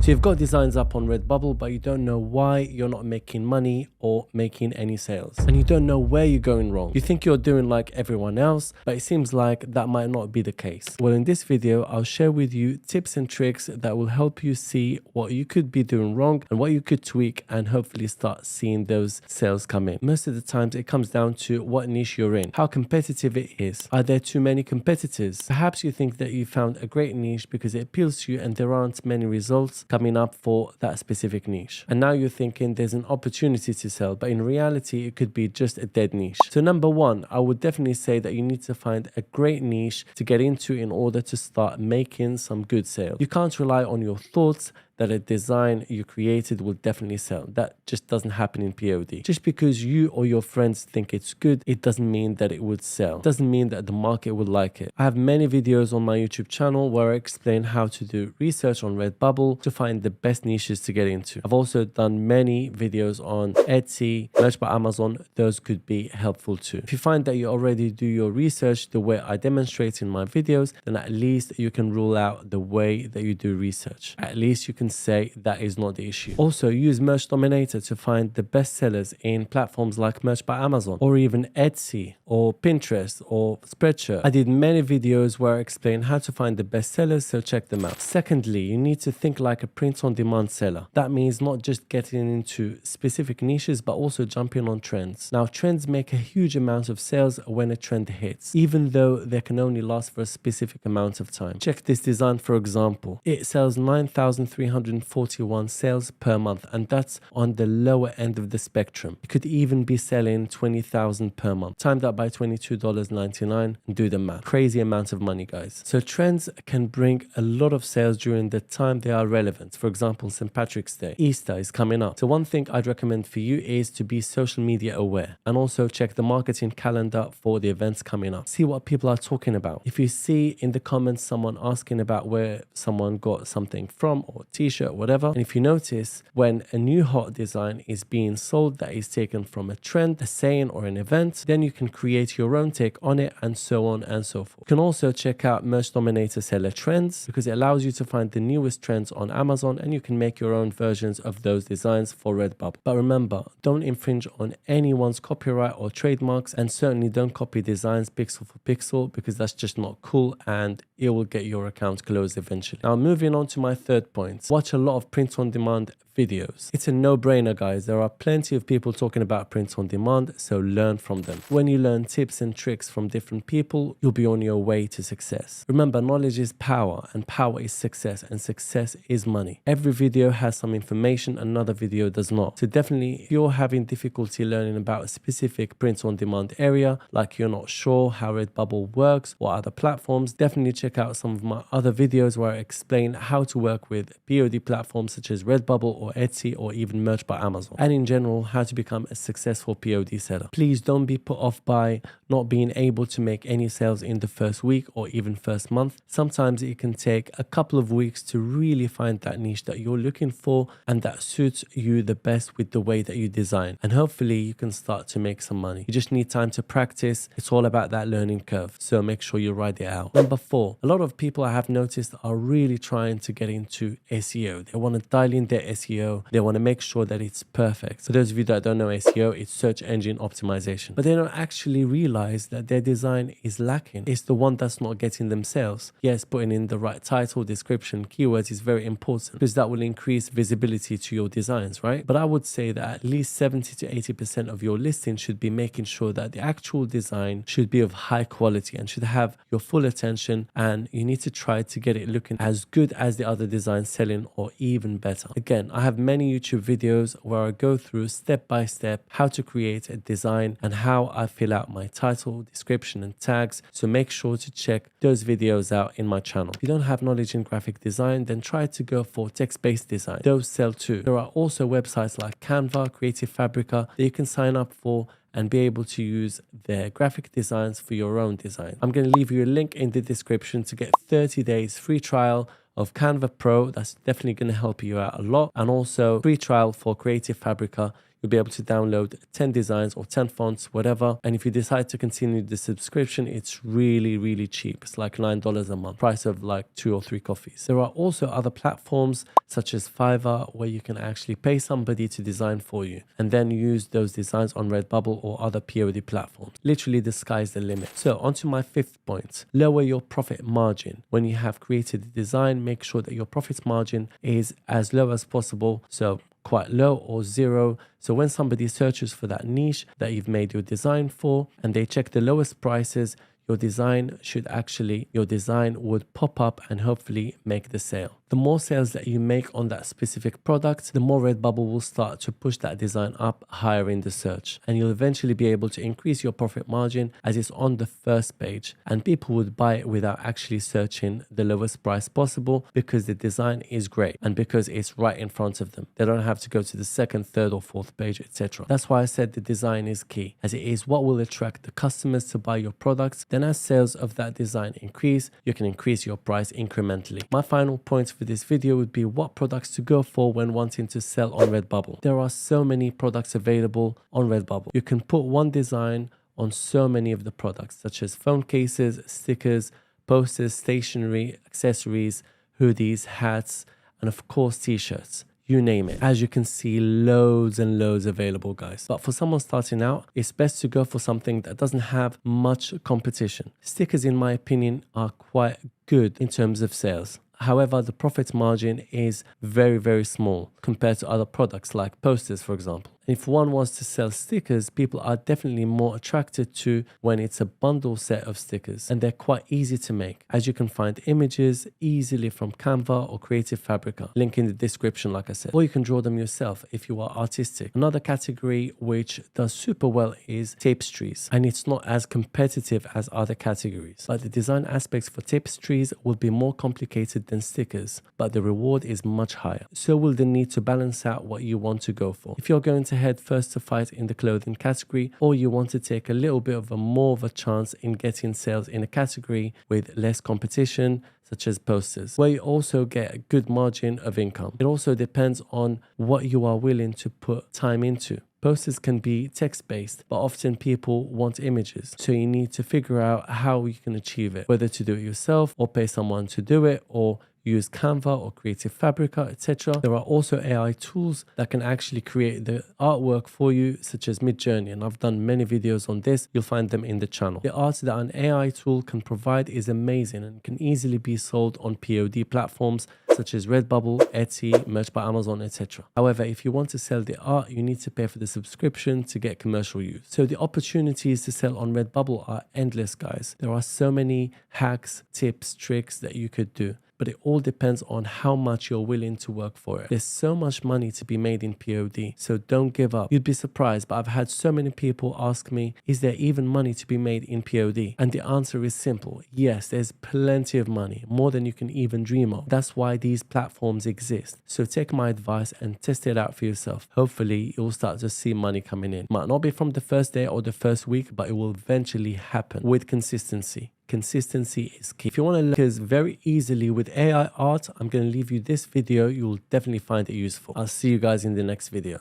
So you've got designs up on Redbubble, but you don't know why you're not making money or making any sales. And you don't know where you're going wrong. You think you're doing like everyone else, but it seems like that might not be the case. Well, in this video, I'll share with you tips and tricks that will help you see what you could be doing wrong and what you could tweak and hopefully start seeing those sales come in. Most of the times it comes down to what niche you're in, how competitive it is. Are there too many competitors? Perhaps you think that you found a great niche because it appeals to you and there aren't many results coming up for that specific niche. And now you're thinking there's an opportunity to sell, but in reality, it could be just a dead niche. So number one, I would definitely say that you need to find a great niche to get into in order to start making some good sales. You can't rely on your thoughts that a design you created will definitely sell. That just doesn't happen in POD. Just because you or your friends think it's good, it doesn't mean that it would sell. It doesn't mean that the market would like it. I have many videos on my YouTube channel where I explain how to do research on Redbubble to find the best niches to get into. I've also done many videos on Etsy, merch by Amazon. Those could be helpful too. If you find that you already do your research the way I demonstrate in my videos, then at least you can rule out the way that you do research. At least you can say that is not the issue. Also, use Merch Dominator to find the best sellers in platforms like Merch by Amazon or even Etsy or Pinterest or Spreadshirt. I did many videos where I explain how to find the best sellers, so check them out. Secondly, you need to think like a print-on-demand seller. That means not just getting into specific niches, but also jumping on trends. Now, trends make a huge amount of sales when a trend hits, even though they can only last for a specific amount of time. Check this design, for example. It sells 9,341 sales per month, and that's on the lower end of the spectrum. You could even be selling 20,000 per month. Time that by $22.99 and do the math. Crazy amount of money, guys. So trends can bring a lot of sales during the time they are relevant. For example, St. Patrick's Day, Easter is coming up. So one thing I'd recommend for you is to be social media aware and also check the marketing calendar for the events coming up. See what people are talking about. If you see in the comments someone asking about where someone got something from or t-shirt, whatever, and if you notice when a new hot design is being sold that is taken from a trend, a saying, or an event, then you can create your own take on it and so on and so forth. You can also check out Merch Dominator Seller Trends because it allows you to find the newest trends on Amazon and you can make your own versions of those designs for Redbubble. But remember, don't infringe on anyone's copyright or trademarks, and certainly don't copy designs pixel for pixel because that's just not cool and it will get your account closed eventually. Now, moving on to my third point, watch a lot of print-on-demand videos. It's a no-brainer, guys. There are plenty of people talking about print on demand, so learn from them. When you learn tips and tricks from different people, you'll be on your way to success. Remember, knowledge is power and power is success and success is money. Every video has some information, another video does not. So definitely, if you're having difficulty learning about a specific print on demand area, like you're not sure how Redbubble works or other platforms, definitely check out some of my other videos where I explain how to work with POD platforms such as Redbubble or Etsy or even Merch by Amazon, and in general how to become a successful POD seller. Please don't be put off by not being able to make any sales in the first week or even first month. Sometimes it can take a couple of weeks to really find that niche that you're looking for and that suits you the best with the way that you design, and hopefully you can start to make some money. You just need time to practice. It's all about that learning curve, so make sure you ride it out. Number 4, a lot of people I have noticed are really trying to get into SEO. They want to dial in their SEO. They want to make sure that it's perfect. For those of you that don't know SEO, it's search engine optimization. But they don't actually realize that their design is lacking. It's the one that's not getting them sales. Yes, putting in the right title, description, keywords is very important because that will increase visibility to your designs, right? But I would say that at least 70 to 80% of your listing should be making sure that the actual design should be of high quality and should have your full attention, and you need to try to get it looking as good as the other designs selling or even better. Again, I have many YouTube videos where I go through step by step how to create a design and how I fill out my title, description, and tags. So make sure to check those videos out in my channel. If you don't have knowledge in graphic design, then try to go for text-based design. Those sell too. There are also websites like Canva, Creative Fabrica that you can sign up for and be able to use their graphic designs for your own design. I'm going to leave you a link in the description to get 30 days free trial of Canva Pro. That's definitely going to help you out a lot. And also free trial for Creative Fabrica. you'll be able to download 10 designs or 10 fonts, whatever. And if you decide to continue the subscription, it's really, really cheap. It's like $9 a month, price of like 2 or 3 coffees. There are also other platforms such as Fiverr where you can actually pay somebody to design for you and then use those designs on Redbubble or other POD platforms. Literally, the sky's the limit. So on to my 5th point, lower your profit margin. When you have created the design, make sure that your profit margin is as low as possible. So quite low or zero. So when somebody searches for that niche that you've made your design for and they check the lowest prices, your design would pop up and hopefully make the sale. The more sales that you make on that specific product, the more Redbubble will start to push that design up higher in the search. And you'll eventually be able to increase your profit margin as it's on the first page. And people would buy it without actually searching the lowest price possible because the design is great and because it's right in front of them. They don't have to go to the 2nd, 3rd or 4th page, etc. That's why I said the design is key, as it is what will attract the customers to buy your products. Then as sales of that design increase, you can increase your price incrementally. My final point for this video would be what products to go for when wanting to sell on Redbubble. There are so many products available on Redbubble. You can put one design on so many of the products, such as phone cases, stickers, posters, stationery, accessories, hoodies, hats, and of course t-shirts. You name it. As you can see, loads and loads available, guys. But for someone starting out, it's best to go for something that doesn't have much competition. Stickers, in my opinion, are quite good in terms of sales. However, the profit margin is very, very small compared to other products like posters, for example. If one wants to sell stickers, people are definitely more attracted to when it's a bundle set of stickers, and they're quite easy to make, as you can find images easily from Canva or Creative Fabrica, link in the description like I said, or you can draw them yourself if you are artistic. Another category which does super well is tapestries, and it's not as competitive as other categories, but the design aspects for tapestries will be more complicated than stickers, but the reward is much higher. So will the need to balance out what you want to go for. If you're going to head first to fight in the clothing category, or you want to take a little bit of a more of a chance in getting sales in a category with less competition, such as posters, where you also get a good margin of income. It also depends on what you are willing to put time into. Posters can be text-based, but often people want images. So you need to figure out how you can achieve it, whether to do it yourself or pay someone to do it, or use Canva or Creative Fabrica, etc. There are also AI tools that can actually create the artwork for you, such as Midjourney, and I've done many videos on this. You'll find them in the channel. The art that an AI tool can provide is amazing and can easily be sold on POD platforms such as Redbubble, Etsy, Merch by Amazon, etc. However, if you want to sell the art, you need to pay for the subscription to get commercial use. So the opportunities to sell on Redbubble are endless, guys. There are so many hacks, tips, tricks that you could do, but it all depends on how much you're willing to work for it. There's so much money to be made in POD, so don't give up. You'd be surprised, but I've had so many people ask me, is there even money to be made in POD? And the answer is simple. Yes, there's plenty of money, more than you can even dream of. That's why these platforms exist. So take my advice and test it out for yourself. Hopefully, you'll start to see money coming in. Might not be from the first day or the first week, but it will eventually happen with consistency. Consistency is key. If you want to learn very easily with AI art, I'm going to leave you this video. You'll definitely find it useful. I'll see you guys in the next video.